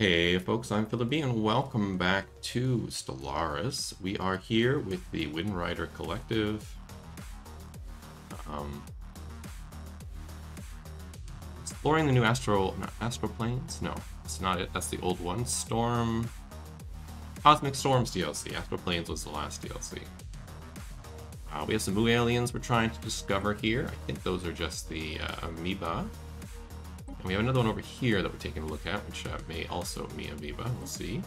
Hey folks, I'm Philip B, and welcome back to Stellaris. We are here with the Wind Rider Collective. Exploring the new astral planes? No, it's not it. That's the old one. Cosmic Storms DLC. Astral Planes was the last DLC. We have some new aliens we're trying to discover here. I think those are just the amoeba. And we have another one over here that we're taking a look at, which may also be amoeba. We'll see.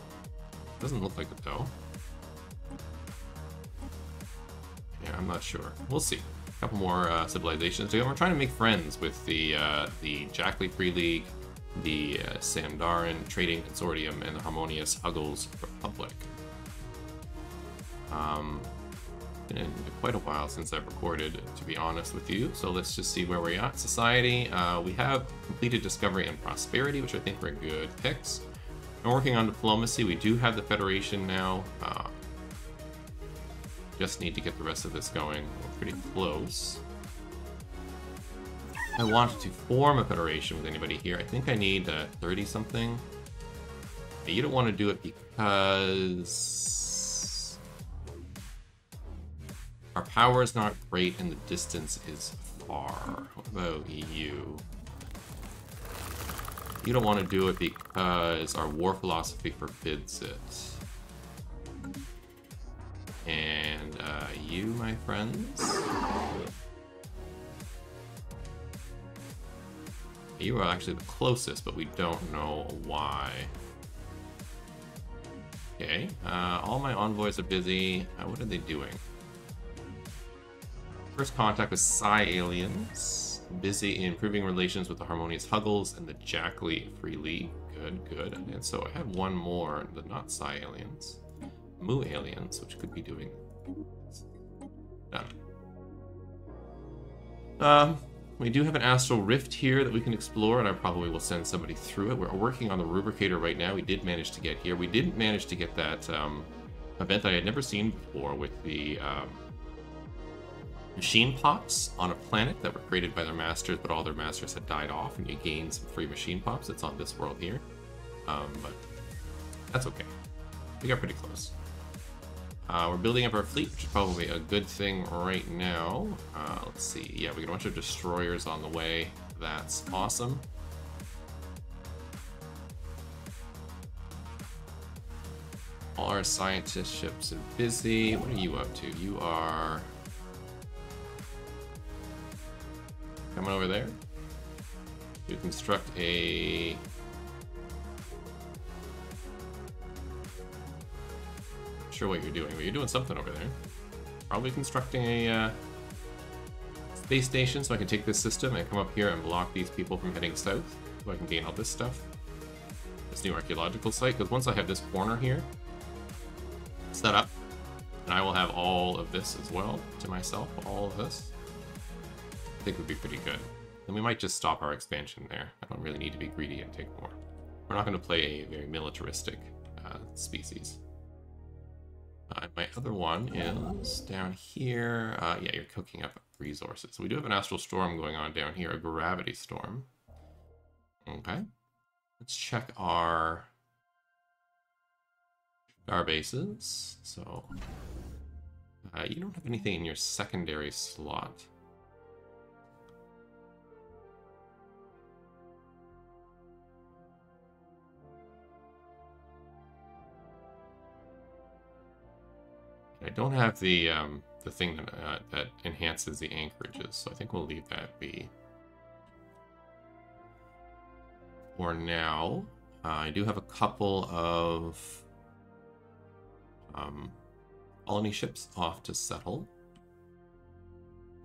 Doesn't look like it though. Yeah, I'm not sure. We'll see. A couple more civilizations. We're trying to make friends with the Jackley Free League, the Sandarin Trading Consortium, and the Harmonious Huggles Republic. Been quite a while since I've recorded, to be honest with you, so let's just see where we're at. Society, we have completed Discovery and Prosperity, which I think were good picks. We're working on Diplomacy. We do have the Federation now. Just need to get the rest of this going. We're pretty close. I wanted to form a Federation with anybody here. I think I need 30-something. You don't want to do it because our power is not great and the distance is far. What about EU? You don't want to do it because our war philosophy forbids it. And you, my friends? You are actually the closest, but we don't know why. Okay, all my envoys are busy. What are they doing? First contact with Psi aliens. Busy in improving relations with the Harmonious Huggles and the Jackley Free League. Good, good. And so I have one more, the not Psi aliens. Mu aliens, which could be doing. Done. We do have an astral rift here that we can explore, and I probably will send somebody through it. We're working on the rubricator right now. We did manage to get here. We didn't manage to get that event I had never seen before with the machine pops on a planet that were created by their masters, but all their masters had died off, and you gain some free machine pops. It's on this world here, but that's okay. We got pretty close. We're building up our fleet, which is probably a good thing right now. Let's see. Yeah, we got a bunch of destroyers on the way. That's awesome. All our scientist ships are busy. What are you up to? You are coming over there to construct a not sure what you're doing, but you're doing something over there. Probably constructing a space station so I can take this system and come up here and block these people from heading south so I can gain all this stuff. This new archaeological site, because once I have this corner here set up, and I will have all of this as well to myself, all of this. I think would be pretty good. Then we might just stop our expansion there. I don't really need to be greedy and take more. We're not going to play a very militaristic species. My other one is down here. Yeah, you're cooking up resources. We do have an astral storm going on down here, a gravity storm. Okay. Let's check our bases. So, you don't have anything in your secondary slot. I don't have the thing that enhances the anchorages, so I think we'll leave that be. For now, I do have a couple of colony ships off to settle.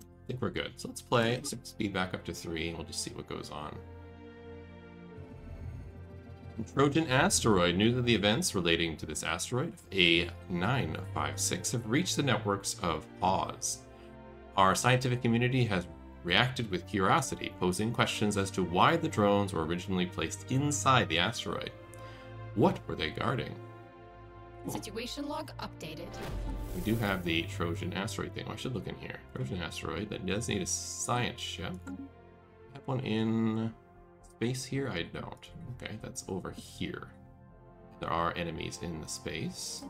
I think we're good. So let's play. Speed back up to 3, and we'll just see what goes on. Trojan asteroid. News of the events relating to this asteroid, A956, have reached the networks of Oz. Our scientific community has reacted with curiosity, posing questions as to why the drones were originally placed inside the asteroid. What were they guarding? Situation log updated. We do have the Trojan asteroid thing. Oh, I should look in here. Trojan asteroid. That does need a science ship. I have one in space here? I don't. Okay, that's over here. There are enemies in the space.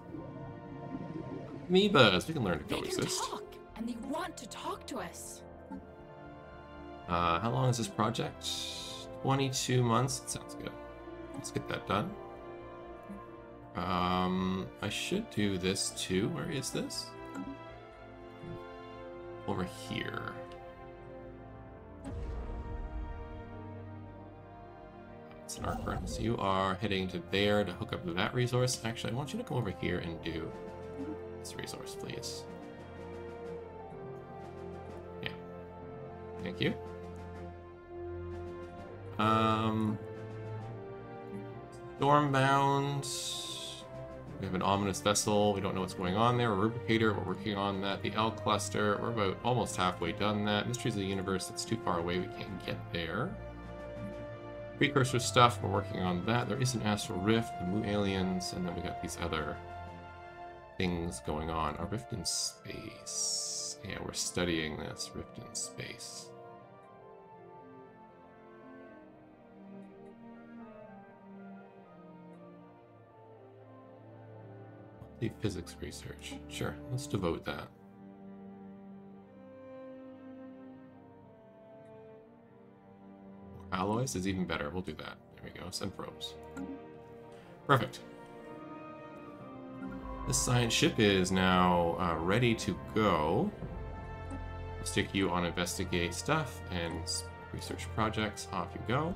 Amoebas, we can learn to They can coexist. talk, and they want to talk to us. How long is this project? 22 months. That sounds good. Let's get that done. I should do this too. Where is this? Over here. It's an arc furnace. You are heading to there to hook up to that resource. Actually, I want you to come over here and do this resource, please. Yeah. Thank you. Stormbound. We have an ominous vessel. We don't know what's going on there. A rubricator. We're working on that. The L cluster. We're about almost halfway done that. Mysteries of the universe. That's too far away. We can't get there. Precursor stuff. We're working on that. There is an astral rift. The Mu aliens, and then we got these other things going on. A rift in space. Yeah, we're studying this rift in space. The physics research. Sure, let's devote that. Alloys is even better. We'll do that. There we go. Send probes. Perfect. This science ship is now ready to go. I'll stick you on investigate stuff and research projects. Off you go.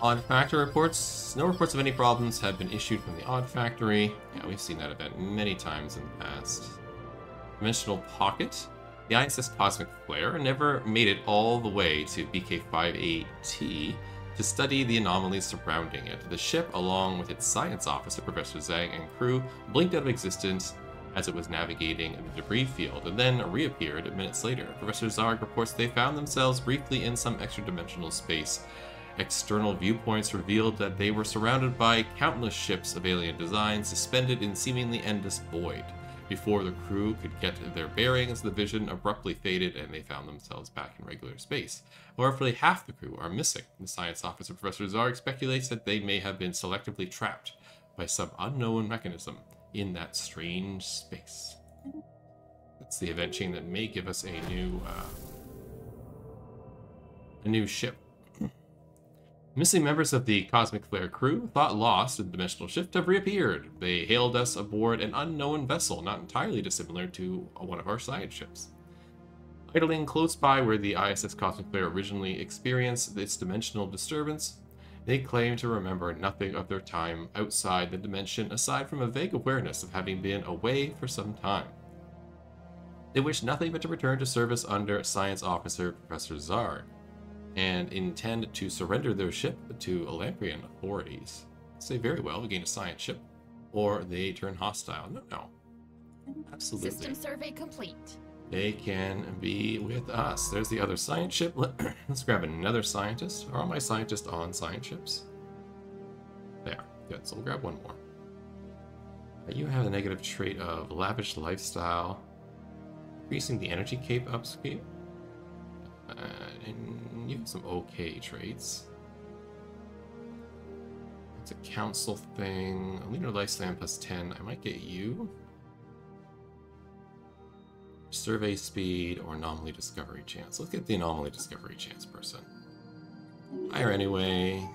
Odd Factor reports. No reports of any problems have been issued from the Odd Factory. Yeah, we've seen that event many times in the past. Dimensional Pocket. The ISS Cosmic Flare never made it all the way to BK-58T to study the anomalies surrounding it. The ship, along with its science officer, Professor Zhang, and crew, blinked out of existence as it was navigating the debris field, and then reappeared minutes later. Professor Zarg reports they found themselves briefly in some extra-dimensional space. External viewpoints revealed that they were surrounded by countless ships of alien design suspended in seemingly endless void. Before the crew could get their bearings, the vision abruptly faded and they found themselves back in regular space. However, roughly half the crew are missing. The science officer, Professor Zarg, speculates that they may have been selectively trapped by some unknown mechanism in that strange space. That's the event chain that may give us a new ship. Missing members of the Cosmic Flare crew, thought lost in the dimensional shift, have reappeared. They hailed us aboard an unknown vessel, not entirely dissimilar to one of our science ships. Idling close by where the ISS Cosmic Flare originally experienced its dimensional disturbance, they claim to remember nothing of their time outside the dimension aside from a vague awareness of having been away for some time. They wish nothing but to return to service under Science Officer Professor Zarg, and intend to surrender their ship to Elamprian authorities. Say very well, we gain a science ship, or they turn hostile. No. Absolutely. System survey complete. They can be with us. There's the other science ship. Let's grab another scientist. Are all my scientists on science ships? They are. Good, so we'll grab one more. You have the negative trait of lavish lifestyle, increasing the energy cape upscape. And you have some okay traits. It's a council thing. A leader lifespan plus 10. I might get you. Survey speed or anomaly discovery chance. Let's get the anomaly discovery chance person. Higher anyway.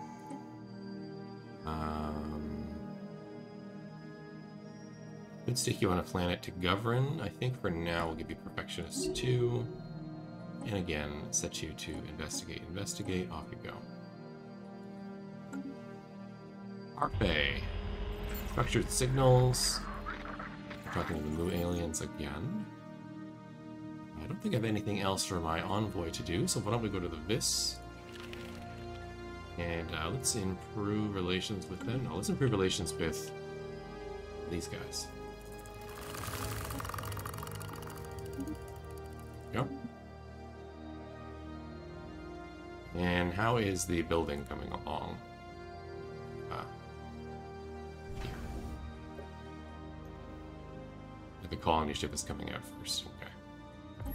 Could stick you on a planet to govern. I think for now we'll give you Perfectionist 2. And again, set you to investigate, off you go. Harpe. Structured signals. We're talking to the Mu aliens again. I don't think I have anything else for my envoy to do, so why don't we go to the Vis? And let's improve relations with them. No, let's improve relations with these guys. Go. And how is the building coming along? Here. The colony ship is coming out first. Okay.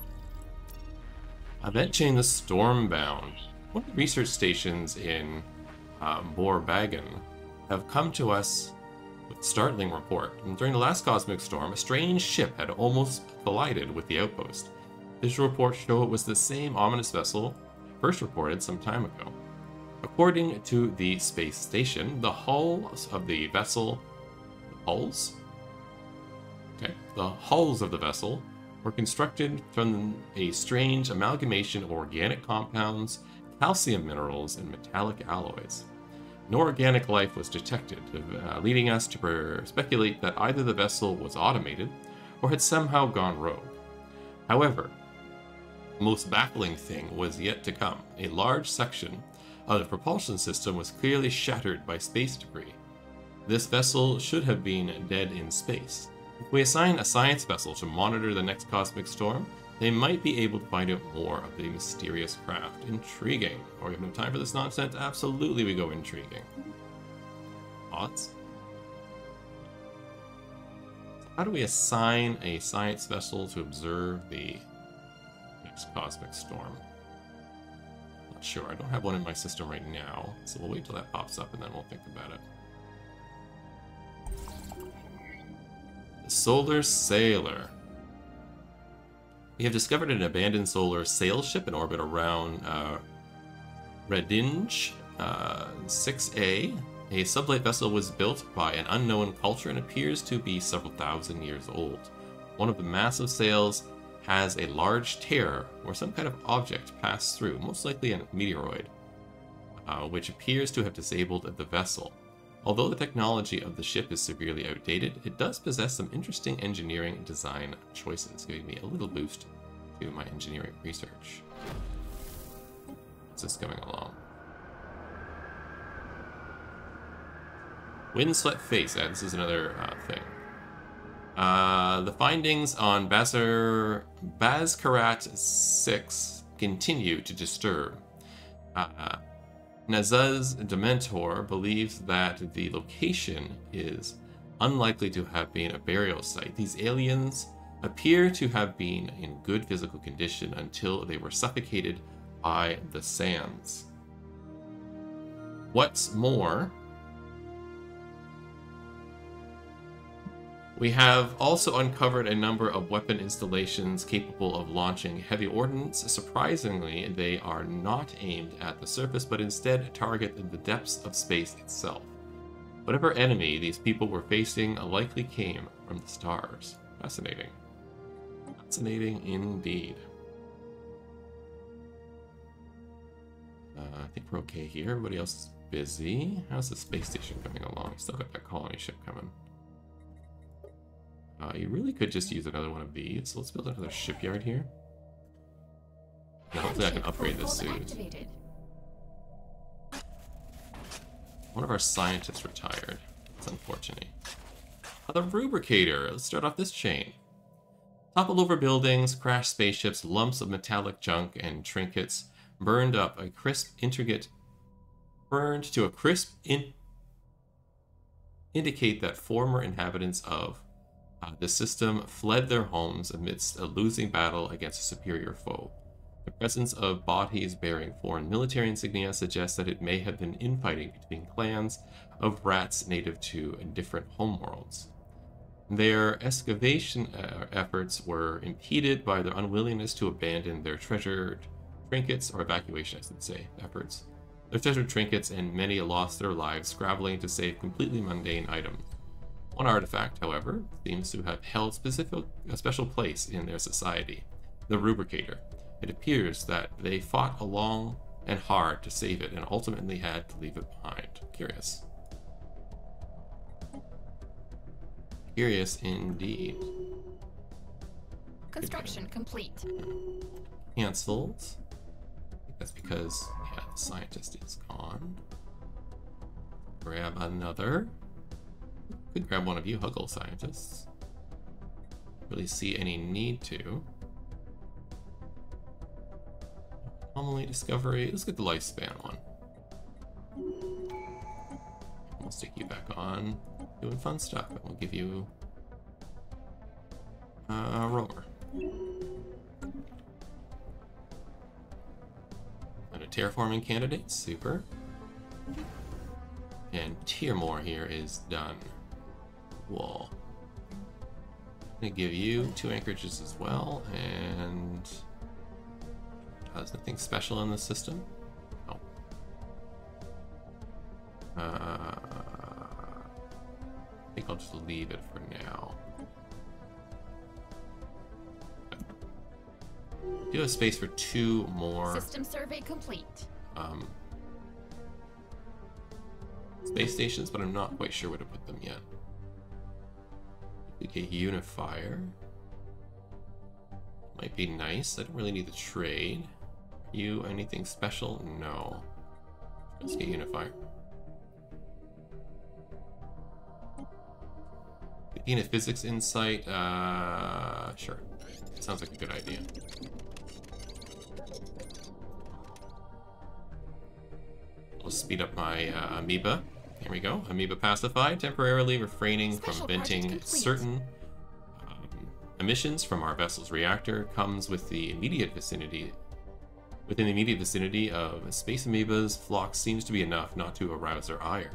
Event chain the Stormbound. One of the research stations in Borbagan have come to us with a startling report. And during the last cosmic storm, a strange ship had almost collided with the outpost. Visual reports show it was the same ominous vessel first reported some time ago. According to the space station, the hulls of the vessel... Hulls? Okay. The hulls of the vessel were constructed from a strange amalgamation of organic compounds, calcium minerals, and metallic alloys. No organic life was detected, leading us to speculate that either the vessel was automated or had somehow gone rogue. However, the most baffling thing was yet to come. A large section of the propulsion system was clearly shattered by space debris. This vessel should have been dead in space. If we assign a science vessel to monitor the next cosmic storm, they might be able to find out more of the mysterious craft. Intriguing. Or we have no time for this nonsense? Absolutely we go intriguing. Thoughts? How do we assign a science vessel to observe the next cosmic storm? Not sure. I don't have one in my system right now, so we'll wait till that pops up and then we'll think about it. The Solar Sailor. We have discovered an abandoned solar sail ship in orbit around Redinge 6A. A sublight vessel was built by an unknown culture and appears to be several thousand years old. One of the massive sails has a large tear where some kind of object passed through, most likely a meteoroid, which appears to have disabled the vessel. Although the technology of the ship is severely outdated, it does possess some interesting engineering and design choices, giving me a little boost to my engineering research. What's this coming along? Windswept face. Yeah, this is another thing. The findings on Bazkarat 6 continue to disturb. Nazuz Dementor believes that the location is unlikely to have been a burial site. These aliens appear to have been in good physical condition until they were suffocated by the sands. What's more, we have also uncovered a number of weapon installations capable of launching heavy ordnance. Surprisingly, they are not aimed at the surface, but instead target the depths of space itself. Whatever enemy these people were facing likely came from the stars. Fascinating. Fascinating indeed. I think we're okay here. Everybody else is busy. How's the space station coming along? Still got that colony ship coming. You really could just use another one of these. So let's build another shipyard here. And hopefully I can upgrade this soon. One of our scientists retired. That's unfortunate. The Rubricator. Let's start off this chain. Toppled over buildings, crashed spaceships, lumps of metallic junk and trinkets burned up a crisp indicate that former inhabitants of the system fled their homes amidst a losing battle against a superior foe. The presence of bodies bearing foreign military insignia suggests that it may have been infighting between clans of rats native to different homeworlds. Their excavation efforts were impeded by their unwillingness to abandon their treasured trinkets, or evacuation, I should say, efforts. Their treasured trinkets, and many lost their lives scrabbling to save completely mundane items. One artifact, however, seems to have held a special place in their society, the Rubricator. It appears that they fought long and hard to save it and ultimately had to leave it behind. Curious. Curious indeed. Construction complete. Cancelled. I think that's because, yeah, the scientist is gone. Grab another. Could grab one of you Huggle scientists. Really see any need to. Anomaly discovery. Let's get the lifespan one. We'll stick you back on doing fun stuff, and we'll give you a rover. And a terraforming candidates, super. And tier more here is done. Cool. I'm gonna give you 2 anchorages as well, and there's nothing special in the system. Oh. I think I'll just leave it for now. Do have space for 2 more. System survey complete. Space stations, but I'm not quite sure where to put them yet. A unifier might be nice. I don't really need the trade. You anything special? No. Let's get unifier. Gain a physics insight. Sure. Sounds like a good idea. We'll speed up my amoeba. Here we go. Amoeba pacified, temporarily refraining from venting certain emissions from our vessel's reactor, comes with the immediate vicinity. Within the immediate vicinity of space amoebas, flocks seems to be enough not to arouse their ire.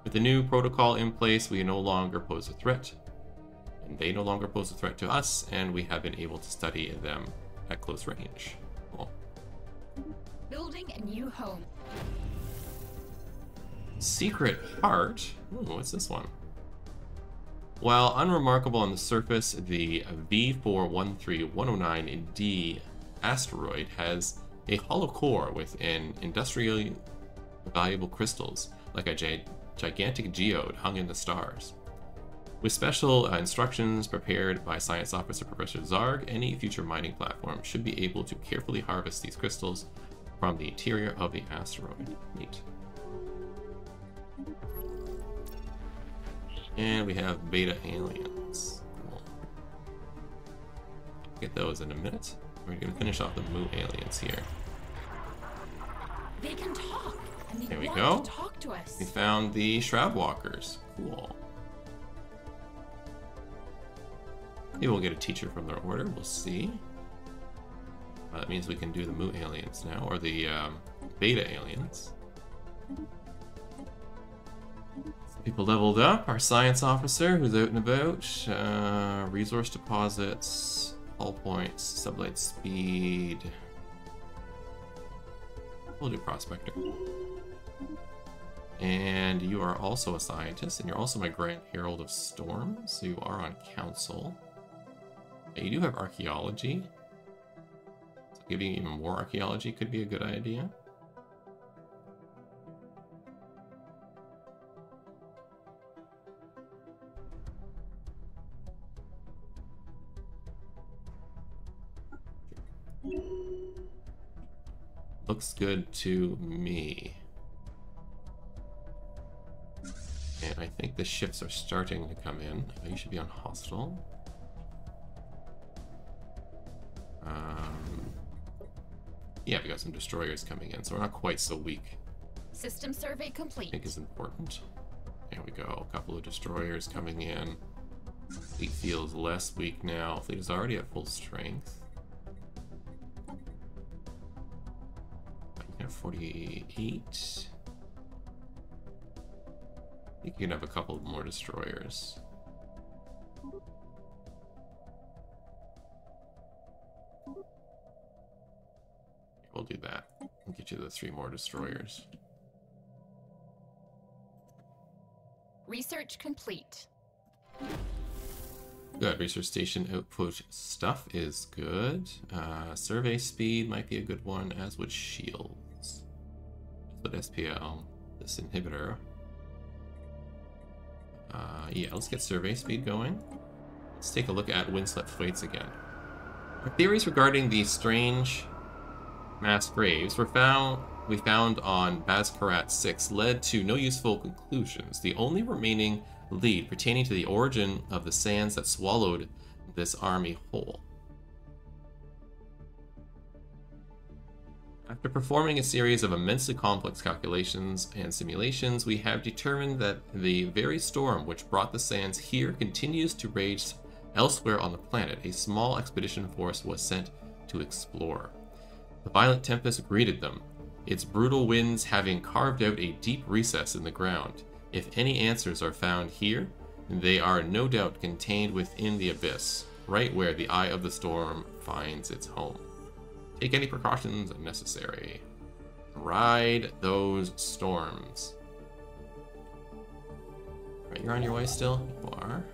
With the new protocol in place, we no longer pose a threat, and they no longer pose a threat to us, and we have been able to study them at close range. Cool. Building a new home. Secret Heart? Ooh, what's this one? While unremarkable on the surface, the V413109D asteroid has a hollow core with an industrially valuable crystals, like a gigantic geode hung in the stars. With special instructions prepared by Science Officer Professor Zarg, any future mining platform should be able to carefully harvest these crystals from the interior of the asteroid. Neat. And we have beta aliens. Cool. Get those in a minute. We're going to finish off the Moo aliens here. They can talk, and they there we want go. to talk to us. We found the Shroud Walkers. Cool. Maybe we'll get a teacher from their order. We'll see. That means we can do the Moo aliens now, or the beta aliens. People leveled up. Our science officer, who's out and about. Resource deposits, hull points, sublight speed. We'll do prospector. And you are also a scientist, and you're also my Grand Herald of Storms, so you are on council. You do have archaeology. So giving you even more archaeology could be a good idea. Looks good to me. And I think the ships are starting to come in. You should be on hostile. Yeah, we got some destroyers coming in, so we're not quite so weak. System survey complete. I think is important. There we go. A couple of destroyers coming in. Fleet feels less weak now. Fleet is already at full strength. You can have 48. I think you can have a couple more destroyers. We'll do that. We'll get you the 3 more destroyers. Research complete. Good. Research station output stuff is good. Survey speed might be a good one, as would shields. But SPL, this inhibitor. Yeah, let's get survey speed going. Let's take a look at Windswept Freights again. Our theories regarding the strange mass graves we found on Bazkarat 6 led to no useful conclusions. The only remaining lead pertaining to the origin of the sands that swallowed this army whole. After performing a series of immensely complex calculations and simulations, we have determined that the very storm which brought the sands here continues to rage elsewhere on the planet. A small expedition force was sent to explore. The violent tempest greeted them, its brutal winds having carved out a deep recess in the ground. If any answers are found here, they are no doubt contained within the abyss, right where the eye of the storm finds its home. Take any precautions necessary. Ride those storms. Right, you're on your way still? You are.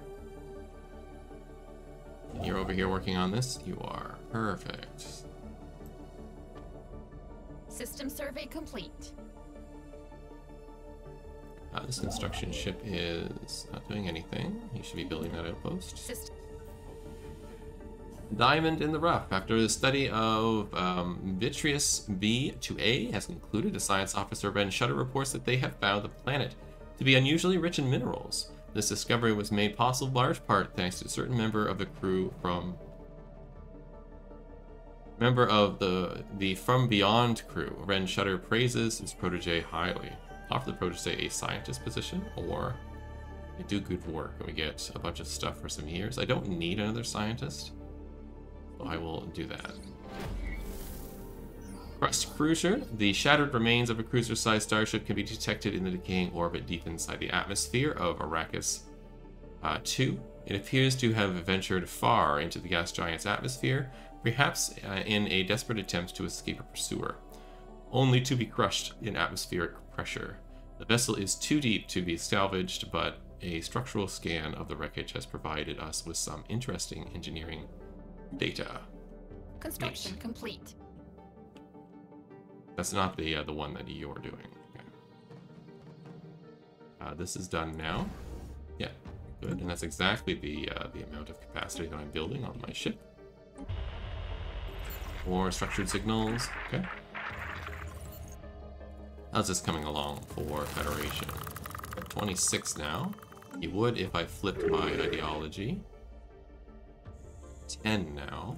And you're over here working on this? You are. Perfect. System survey complete. This construction ship is not doing anything. You should be building that outpost. System. Diamond in the rough. After the study of Vitreous B to A has concluded, a science officer Ben Shutter reports that they have found the planet to be unusually rich in minerals. This discovery was made possible large part thanks to a certain member of the crew from the From Beyond crew. Ben Shutter praises his protege highly. Offer the protege a scientist position, or I do good work and we get a bunch of stuff for some years. I don't need another scientist, so I will do that. Crust Cruiser. The shattered remains of a cruiser-sized starship can be detected in the decaying orbit deep inside the atmosphere of Arrakis 2. It appears to have ventured far into the gas giant's atmosphere, perhaps in a desperate attempt to escape a pursuer, only to be crushed in atmospheric pressure. The vessel is too deep to be salvaged, but a structural scan of the wreckage has provided us with some interesting engineering data. Construction complete. That's not the one that you're doing. Okay. This is done now. Yeah, good. And that's exactly the amount of capacity that I'm building on my ship. More structured signals. Okay. How's this coming along for Federation? At 26 now. You would if I flipped my ideology. 10 now.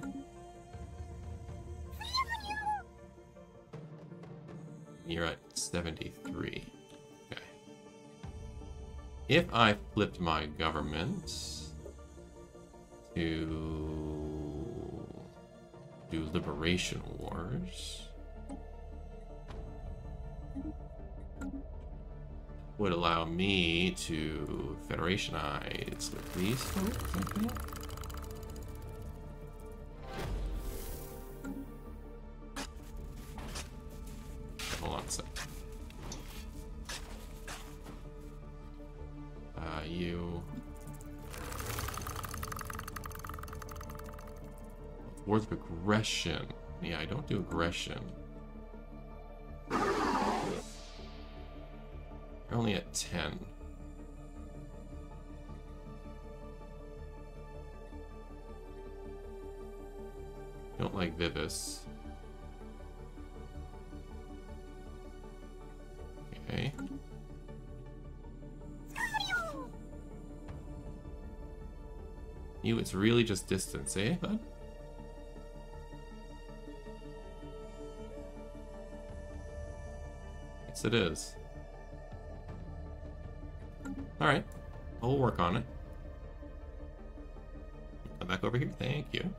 You're at 73. Okay. If I flipped my government to do liberation wars, would allow me to federationize with these folks, okay? Hold on a sec. You... Wars of aggression. Yeah, I don't do aggression. You're only at 10. Don't like Vivis. Okay. You, it's really just distance, eh, bud? Yes, it is. Alright. We'll work on it. Come back over here. Thank you.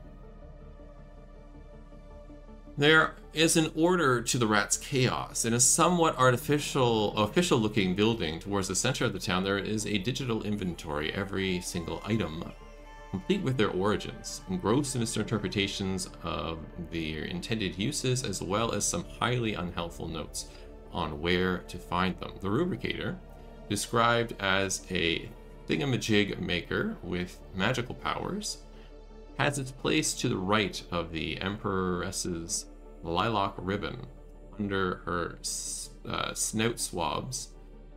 There is an order to the rat's chaos. In a somewhat official-looking building towards the center of the town, there is a digital inventory, every single item, complete with their origins, and gross misinterpretations of their intended uses, as well as some highly unhelpful notes on where to find them. The Rubricator, described as a thingamajig maker with magical powers, has its place to the right of the Empress's lilac ribbon, under her snout swabs,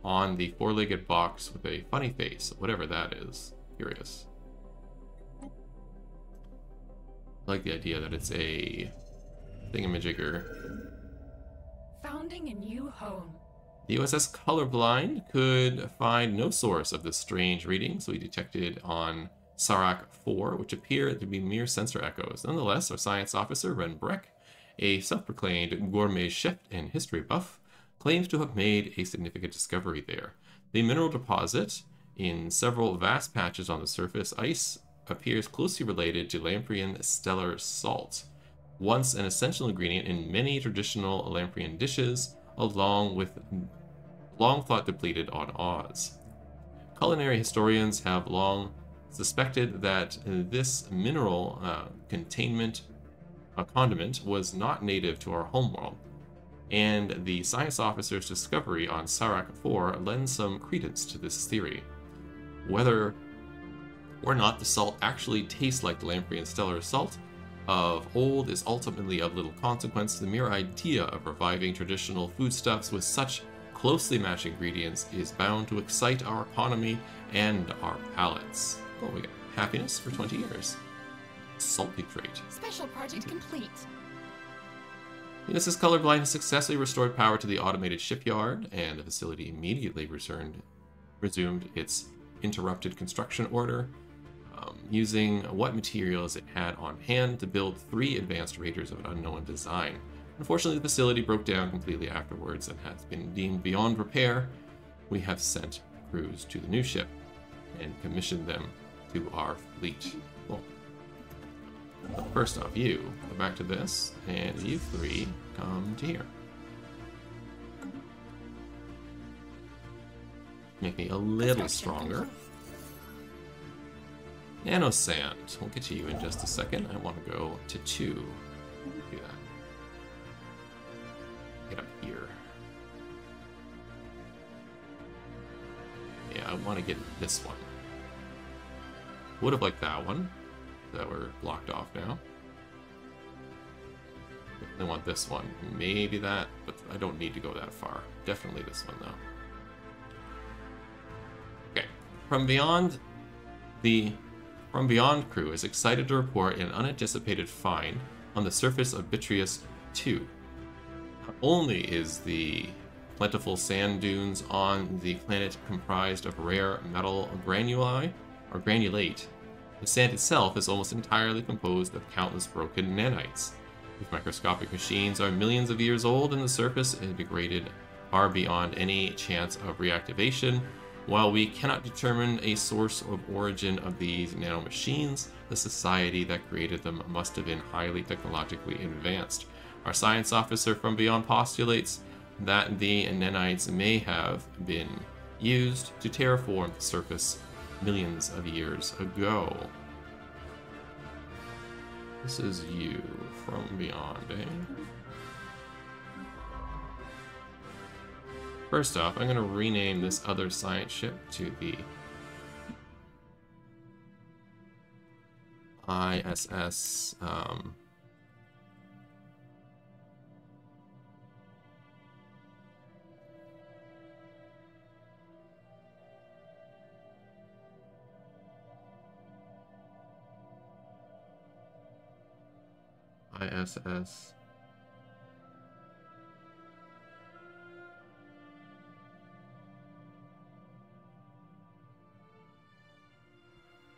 on the four-legged box with a funny face, whatever that is. Curious. I like the idea that it's a thingamajigger. Founding a new home. The USS Colorblind could find no source of this strange reading, so we detected on Sarak 4, which appear to be mere sensor echoes. Nonetheless, our science officer, Ren Breck, a self-proclaimed gourmet chef and history buff, claims to have made a significant discovery there. The mineral deposit, in several vast patches on the surface, ice appears closely related to Lamprean stellar salt. once an essential ingredient in many traditional Lamprian dishes, along with long thought depleted on Oz. Culinary historians have long suspected that this mineral condiment was not native to our homeworld, and the science officer's discovery on Sarak 4 lends some credence to this theory. Whether or not the salt actually tastes like the Lamprian Stellaris salt of old is ultimately of little consequence. The mere idea of reviving traditional foodstuffs with such closely matched ingredients is bound to excite our economy and our palates. Oh, we got happiness for 20 years. Salty trait. Special project complete. Venus's colorblind has successfully restored power to the automated shipyard, and the facility immediately resumed its interrupted construction order, using what materials it had on hand to build 3 advanced raiders of an unknown design. Unfortunately, the facility broke down completely afterwards and has been deemed beyond repair. We have sent crews to the new ship and commissioned them to our fleet. Cool. So first off, you go back to this, and you 3 come to here. Make me a little stronger. Nano sand. We'll get to you in just a second. I want to go to 2. Do that. Get up here. Yeah, I want to get this one. Would have liked that one. That we're blocked off now. I want this one. Maybe that, but I don't need to go that far. Definitely this one, though. Okay. From Beyond crew is excited to report an unanticipated find on the surface of Bitrius 2. Not only is the plentiful sand dunes on the planet comprised of rare metal granulate, the sand itself is almost entirely composed of countless broken nanites. These microscopic machines are millions of years old, and the surface is degraded far beyond any chance of reactivation. While we cannot determine a source of origin of these nanomachines, the society that created them must have been highly technologically advanced. Our science officer from Beyond postulates that the nanites may have been used to terraform the surface millions of years ago. This is you from Beyond, eh? First off, I'm going to rename this other science ship to the ISS ISS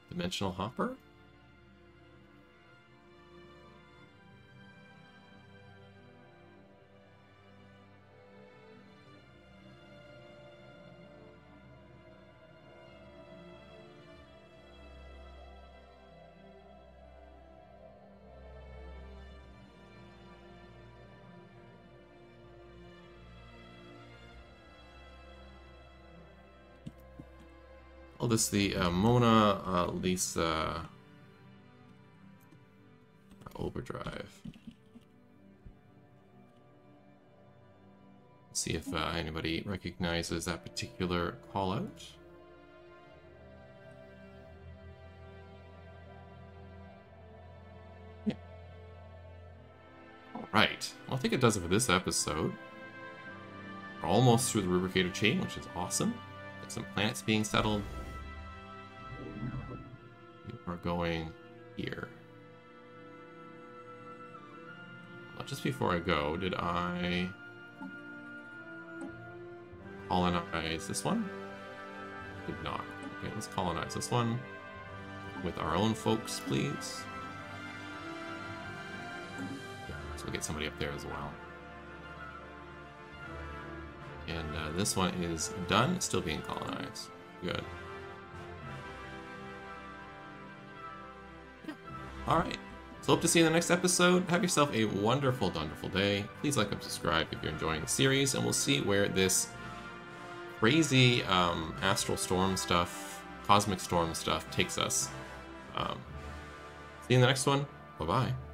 Dimensional Hopper? Oh, this is the Mona Lisa Overdrive. See if anybody recognizes that particular call out. Yeah. Alright. Well, I think it does it for this episode. We're almost through the Rubricator chain, which is awesome. Got some planets being settled. We are going here. Well, just before I go, did I colonize this one? Did not. Okay, let's colonize this one with our own folks, please. So we'll get somebody up there as well. And this one is done. It's still being colonized. Good. Yeah. Alright. So hope to see you in the next episode. Have yourself a wonderful, wonderful day. Please like and subscribe if you're enjoying the series, and we'll see where this crazy astral storm stuff, cosmic storm stuff takes us. See you in the next one. Bye-bye.